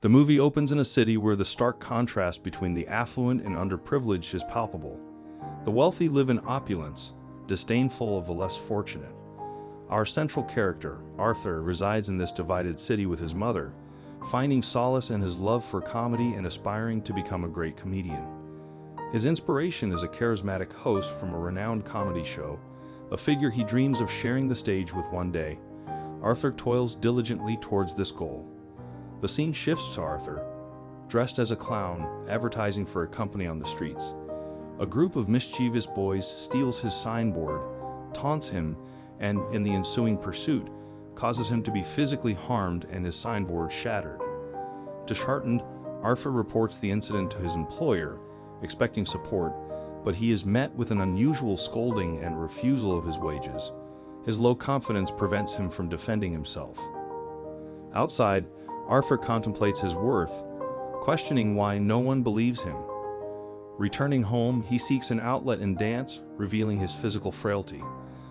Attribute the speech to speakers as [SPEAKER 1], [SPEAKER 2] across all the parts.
[SPEAKER 1] The movie opens in a city where the stark contrast between the affluent and underprivileged is palpable. The wealthy live in opulence, disdainful of the less fortunate. Our central character, Arthur, resides in this divided city with his mother, finding solace in his love for comedy and aspiring to become a great comedian. His inspiration is a charismatic host from a renowned comedy show, a figure he dreams of sharing the stage with one day. Arthur toils diligently towards this goal. The scene shifts to Arthur, dressed as a clown, advertising for a company on the streets. A group of mischievous boys steals his signboard, taunts him, and, in the ensuing pursuit, causes him to be physically harmed and his signboard shattered. Disheartened, Arthur reports the incident to his employer, expecting support, but he is met with an unusual scolding and refusal of his wages. His low confidence prevents him from defending himself. Outside, Arthur contemplates his worth, questioning why no one believes him. Returning home, he seeks an outlet in dance, revealing his physical frailty.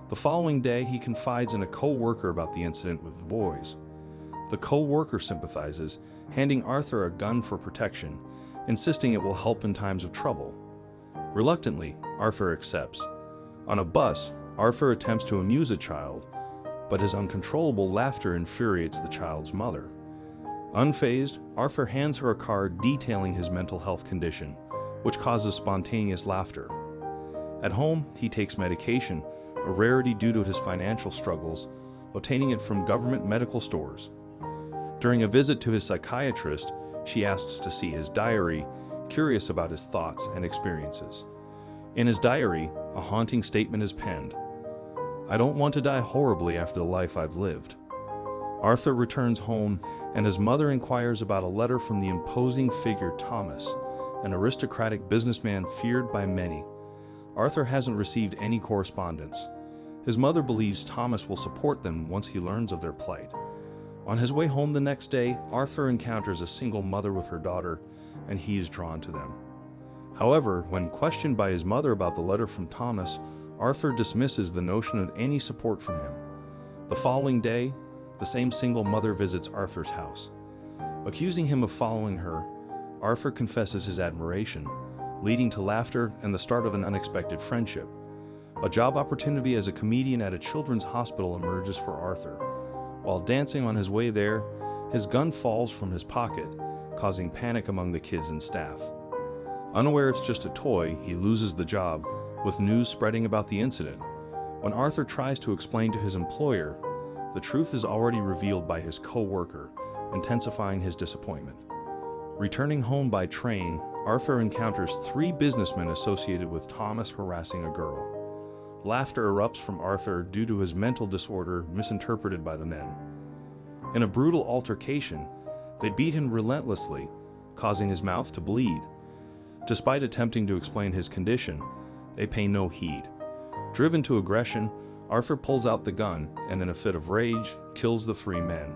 [SPEAKER 1] The following day, he confides in a co-worker about the incident with the boys. The co-worker sympathizes, handing Arthur a gun for protection, insisting it will help in times of trouble. Reluctantly, Arthur accepts. On a bus, Arthur attempts to amuse a child, but his uncontrollable laughter infuriates the child's mother. Unfazed, Arthur hands her a card detailing his mental health condition, which causes spontaneous laughter. At home, he takes medication, a rarity due to his financial struggles, obtaining it from government medical stores. During a visit to his psychiatrist, she asks to see his diary, curious about his thoughts and experiences. In his diary, a haunting statement is penned: "I don't want to die horribly after the life I've lived." Arthur returns home, and his mother inquires about a letter from the imposing figure Thomas, an aristocratic businessman feared by many. Arthur hasn't received any correspondence. His mother believes Thomas will support them once he learns of their plight. On his way home the next day, Arthur encounters a single mother with her daughter, and he is drawn to them. However, when questioned by his mother about the letter from Thomas, Arthur dismisses the notion of any support from him. The following day, the same single mother visits Arthur's house. Accusing him of following her, Arthur confesses his admiration, leading to laughter and the start of an unexpected friendship. A job opportunity as a comedian at a children's hospital emerges for Arthur. While dancing on his way there, his gun falls from his pocket, causing panic among the kids and staff. Unaware it's just a toy, he loses the job, with news spreading about the incident. When Arthur tries to explain to his employer, the truth is already revealed by his co-worker, intensifying his disappointment. Returning home by train, Arthur encounters 3 businessmen associated with Thomas harassing a girl. Laughter erupts from Arthur due to his mental disorder misinterpreted by the men. In a brutal altercation, they beat him relentlessly, causing his mouth to bleed. Despite attempting to explain his condition, they pay no heed. Driven to aggression, Arthur pulls out the gun and, in a fit of rage, kills the 3 men.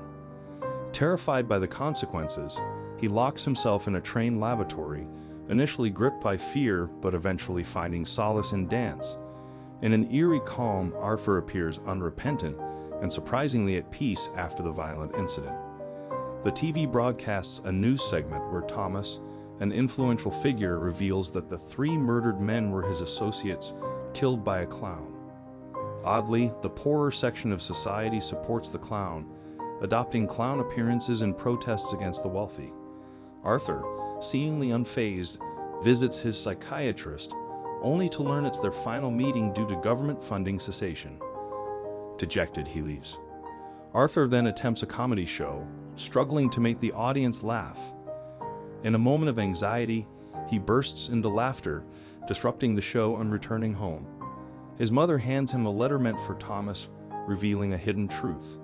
[SPEAKER 1] Terrified by the consequences, he locks himself in a train lavatory, initially gripped by fear but eventually finding solace in dance. In an eerie calm, Arthur appears unrepentant and surprisingly at peace after the violent incident. The TV broadcasts a news segment where Thomas, an influential figure, reveals that the 3 murdered men were his associates, killed by a clown. Oddly, the poorer section of society supports the clown, adopting clown appearances in protests against the wealthy. Arthur, seemingly unfazed, visits his psychiatrist, only to learn it's their final meeting due to government funding cessation. Dejected, he leaves. Arthur then attempts a comedy show, struggling to make the audience laugh. In a moment of anxiety, he bursts into laughter, disrupting the show and returning home. His mother hands him a letter meant for Thomas, revealing a hidden truth.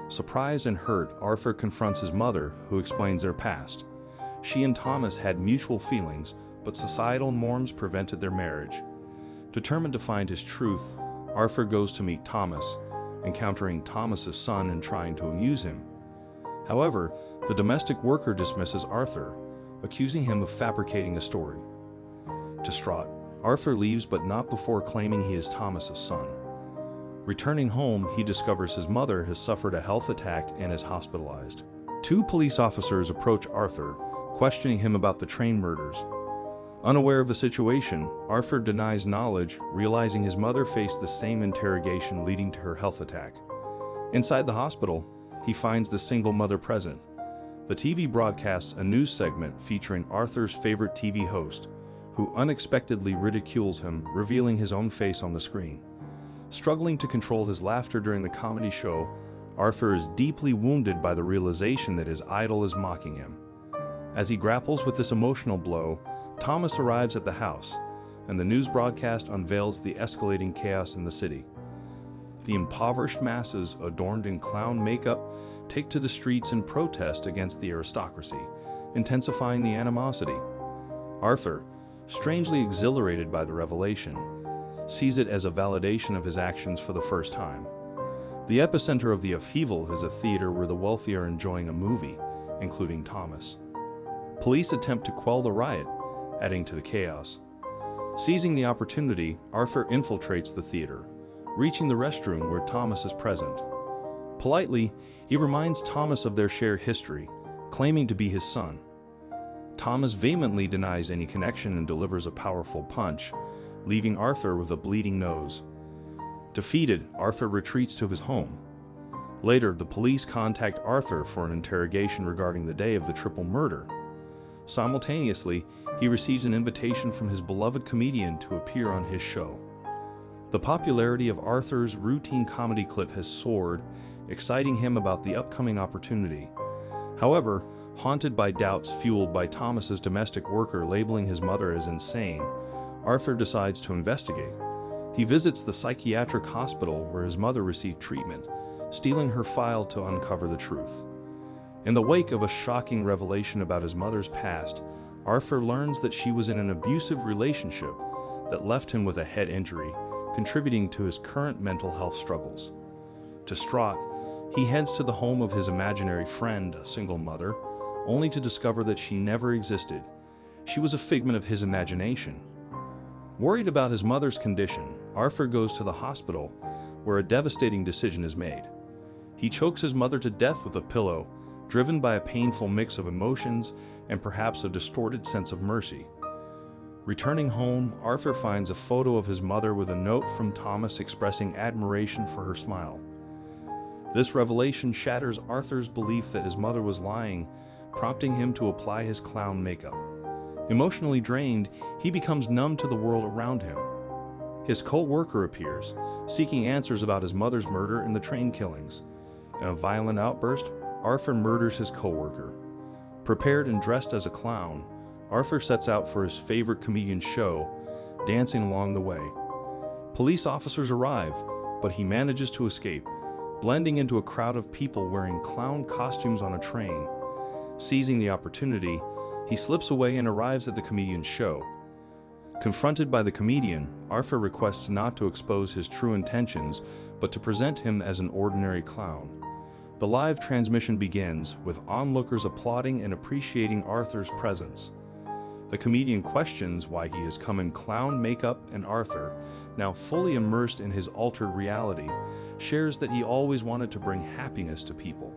[SPEAKER 1] Surprised and hurt, Arthur confronts his mother, who explains their past. She and Thomas had mutual feelings, but societal norms prevented their marriage. Determined to find his truth, Arthur goes to meet Thomas, encountering Thomas's son and trying to amuse him. However, the domestic worker dismisses Arthur, accusing him of fabricating a story. Distraught, Arthur leaves, but not before claiming he is Thomas's son. Returning home, he discovers his mother has suffered a health attack and is hospitalized. Two police officers approach Arthur, questioning him about the train murders. Unaware of the situation, Arthur denies knowledge, realizing his mother faced the same interrogation leading to her health attack. Inside the hospital, he finds the single mother present. The TV broadcasts a news segment featuring Arthur's favorite TV host, who unexpectedly ridicules him, revealing his own face on the screen. Struggling to control his laughter during the comedy show, Arthur is deeply wounded by the realization that his idol is mocking him. As he grapples with this emotional blow, Thomas arrives at the house, and the news broadcast unveils the escalating chaos in the city. The impoverished masses, adorned in clown makeup, take to the streets in protest against the aristocracy, intensifying the animosity. Arthur, strangely exhilarated by the revelation, sees it as a validation of his actions for the first time. The epicenter of the upheaval is a theater where the wealthy are enjoying a movie, including Thomas. Police attempt to quell the riot, adding to the chaos. Seizing the opportunity, Arthur infiltrates the theater, reaching the restroom where Thomas is present. Politely, he reminds Thomas of their shared history, claiming to be his son. Thomas vehemently denies any connection and delivers a powerful punch, leaving Arthur with a bleeding nose. Defeated, Arthur retreats to his home. Later, the police contact Arthur for an interrogation regarding the day of the triple murder. Simultaneously, he receives an invitation from his beloved comedian to appear on his show. The popularity of Arthur's routine comedy clip has soared, exciting him about the upcoming opportunity. However, haunted by doubts fueled by Thomas's domestic worker labeling his mother as insane, Arthur decides to investigate. He visits the psychiatric hospital where his mother received treatment, stealing her file to uncover the truth. In the wake of a shocking revelation about his mother's past, Arthur learns that she was in an abusive relationship that left him with a head injury, contributing to his current mental health struggles. Distraught, he heads to the home of his imaginary friend, a single mother, only to discover that she never existed. She was a figment of his imagination. Worried about his mother's condition, Arthur goes to the hospital, where a devastating decision is made. He chokes his mother to death with a pillow, driven by a painful mix of emotions and perhaps a distorted sense of mercy. Returning home, Arthur finds a photo of his mother with a note from Thomas expressing admiration for her smile. This revelation shatters Arthur's belief that his mother was lying, prompting him to apply his clown makeup. Emotionally drained, he becomes numb to the world around him. His co-worker appears, seeking answers about his mother's murder and the train killings. In a violent outburst, Arthur murders his co-worker. Prepared and dressed as a clown, Arthur sets out for his favorite comedian's show, dancing along the way. Police officers arrive, but he manages to escape, blending into a crowd of people wearing clown costumes on a train. Seizing the opportunity, he slips away and arrives at the comedian's show. Confronted by the comedian, Arthur requests not to expose his true intentions, but to present him as an ordinary clown. The live transmission begins, with onlookers applauding and appreciating Arthur's presence. The comedian questions why he has come in clown makeup, and Arthur, now fully immersed in his altered reality, shares that he always wanted to bring happiness to people.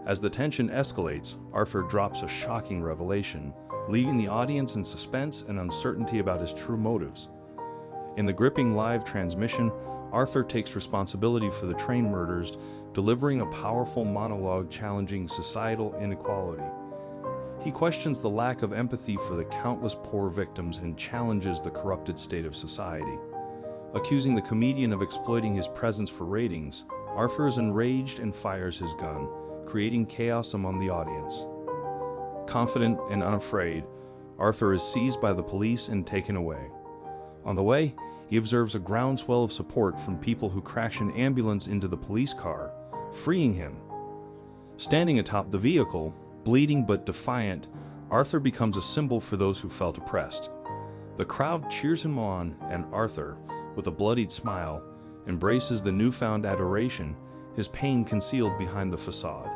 [SPEAKER 1] As the tension escalates, Arthur drops a shocking revelation, leaving the audience in suspense and uncertainty about his true motives. In the gripping live transmission, Arthur takes responsibility for the train murders, delivering a powerful monologue challenging societal inequality. He questions the lack of empathy for the countless poor victims and challenges the corrupted state of society. Accusing the comedian of exploiting his presence for ratings, Arthur is enraged and fires his gun, creating chaos among the audience. Confident and unafraid, Arthur is seized by the police and taken away. On the way, he observes a groundswell of support from people who crash an ambulance into the police car, freeing him. Standing atop the vehicle, bleeding but defiant, Arthur becomes a symbol for those who felt oppressed. The crowd cheers him on, and Arthur, with a bloodied smile, embraces the newfound adoration, his pain concealed behind the facade.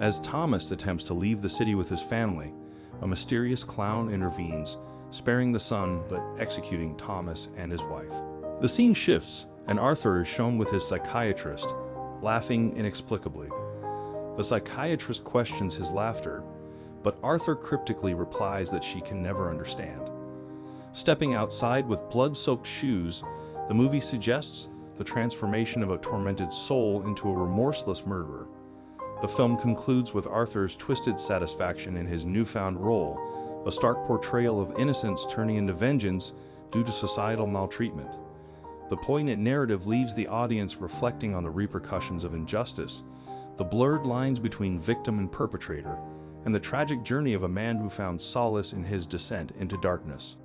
[SPEAKER 1] As Thomas attempts to leave the city with his family, a mysterious clown intervenes, sparing the son but executing Thomas and his wife. The scene shifts, and Arthur is shown with his psychiatrist, laughing inexplicably. A psychiatrist questions his laughter, but Arthur cryptically replies that she can never understand. Stepping outside with blood-soaked shoes, the movie suggests the transformation of a tormented soul into a remorseless murderer. The film concludes with Arthur's twisted satisfaction in his newfound role, a stark portrayal of innocence turning into vengeance due to societal maltreatment. The poignant narrative leaves the audience reflecting on the repercussions of injustice, the blurred lines between victim and perpetrator, and the tragic journey of a man who found solace in his descent into darkness.